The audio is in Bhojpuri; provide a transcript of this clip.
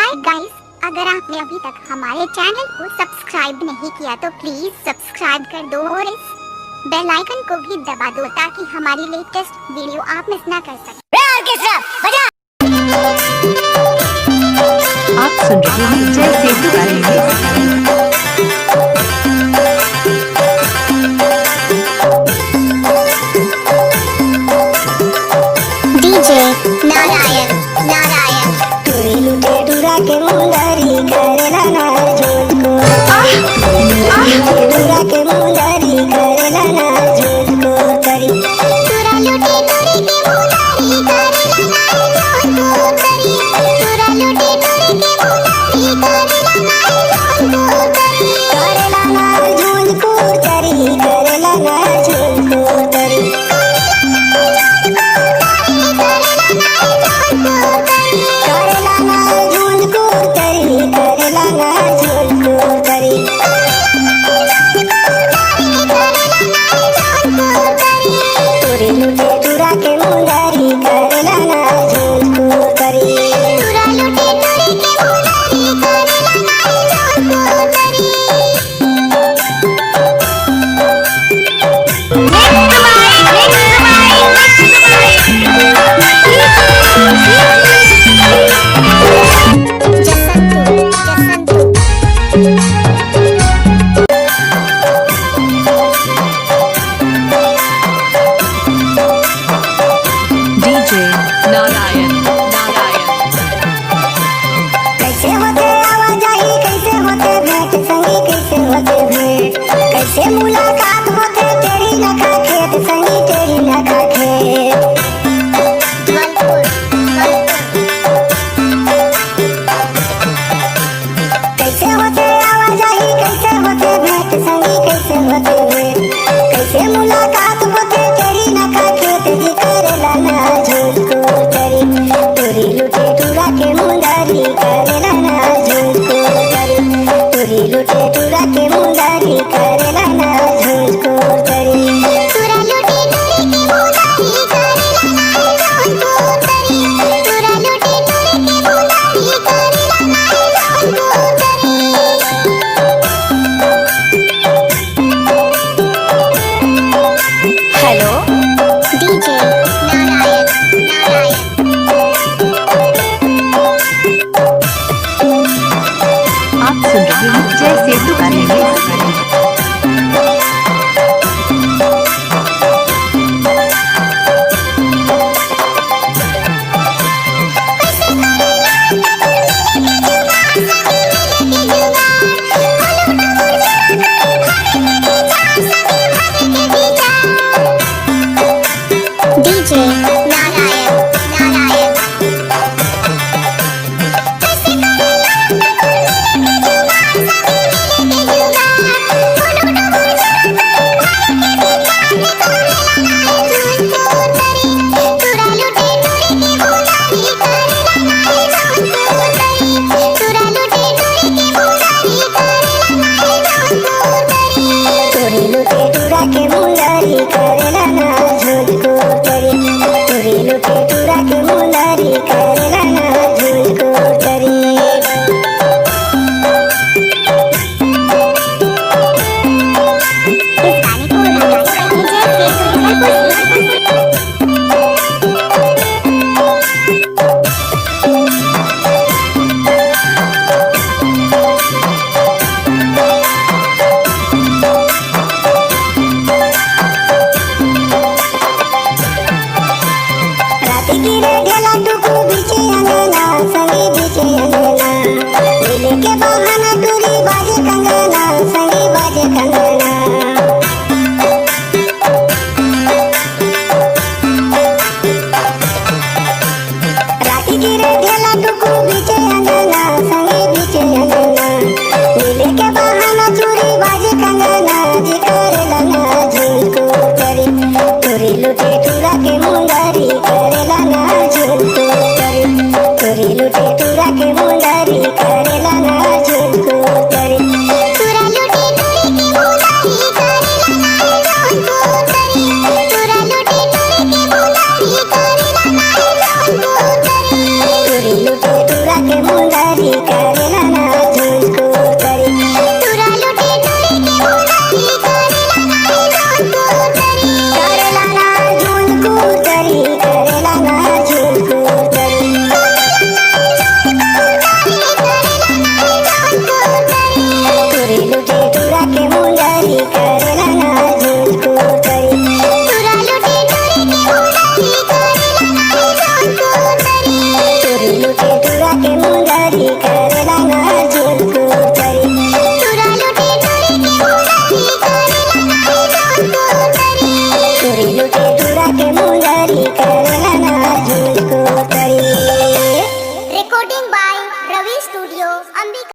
हाय गाइस, अगर आपने अभी तक हमारे चैनल को सब्सक्राइब नहीं किया तो प्लीज सब्सक्राइब कर दो और इस बेल आइकन को भी दबा दो ताकि हमारी लेटेस्ट वीडियो आप मिस ना कर सकें। आप सुन रहे हैं जय सेतु वाले डीजे नारायण नारायण टूरी लुटे टूरा के मुंदारी करेला ना झूठ को टूरा के मुंदारी करेला ना झूठ को करी तुरा लुटे तुरे के मुंदारी करेला ना झूठ को करी तुरा लुटे तुरे के मुंदारी करेला ना झूठ को करी करेला ना झूठ को करी करेला ना झूठ को करी करेला ना झूठ को करी टूरी लुटे टूरा के मुंदारी करेला ना झूठ को करी तुरा लुटे तुरे के मुंदारी करेला ना झूठ को करी डीजे नारायण नारायण कैसे होते आवाजाही कैसे होते भेंट संगी कैसे होते भेंट कैसे मुलाकात होते तेरी नखा खेत संगी तेरी नखा खेत कैसे होते आवाजाही कैसे होते भेंट संगी कैसे होते भेंट कैसे मुलाकात होते तेरी नखा खेत जी करेला ना झूठ को करी टूरी लुटे टूरा के मुंदारी करेला ना झूठ को करी टूरी लुटे टूरा के मुंदारी करेला ना झूठ को करी तुरा लुटे तुरे के मुंदारी करेला ना झूठ को करी तुरा लुटे तुरे के मुंदारी करेला ना झूठ को करी हेलो डीजे नारायण नारायण आप सुन रहे हैं जय सेतु वाले